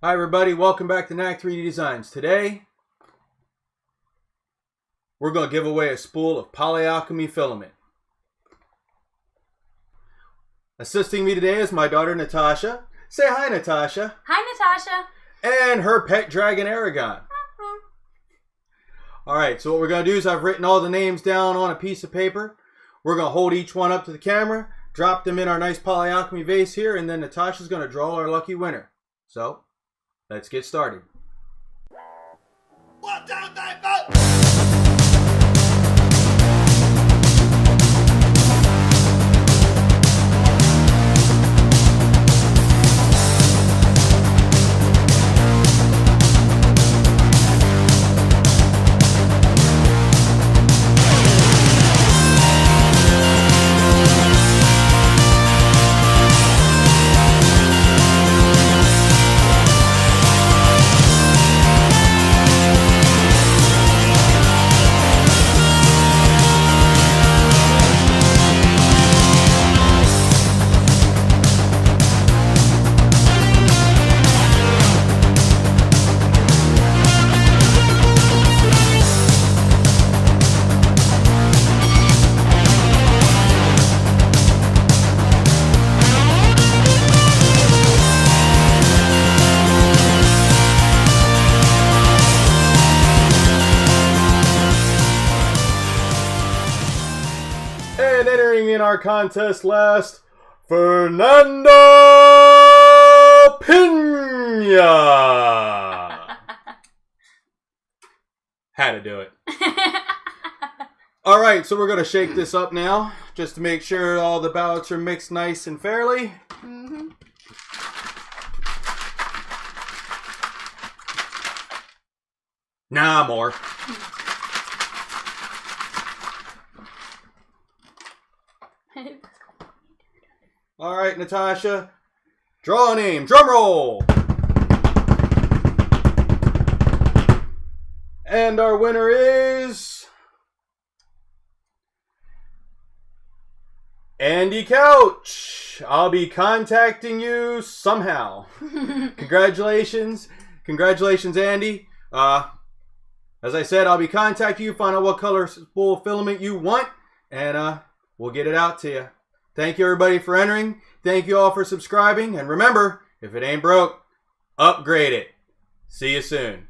Hi everybody, welcome back to Knack 3D Designs. Today, we're going to give away a spool of polyalchemy filament. Assisting me today is my daughter Natasha. Say hi, Natasha. Hi, Natasha. And her pet dragon, Aragon. Alright, so what we're going to do is I've written all the names down on a piece of paper. We're going to hold each one up to the camera, drop them in our nice polyalchemy vase here, and then Natasha's going to draw our lucky winner. So, let's get started. 1, 2, 3, 4. And entering in our contest last, Fernando Pena. Had to do it. Alright, so we're going to shake this up now, just to make sure all the ballots are mixed nice and fairly. Nah, more. Alright, Natasha. Draw a name. Drum roll. And our winner is Andy Couch. I'll be contacting you somehow. Congratulations. Congratulations, Andy. As I said, I'll be contacting you, find out what color spool of filament you want, and we'll get it out to you. Thank you, everybody, for entering. Thank you all for subscribing. And remember, if it ain't broke, upgrade it. See you soon.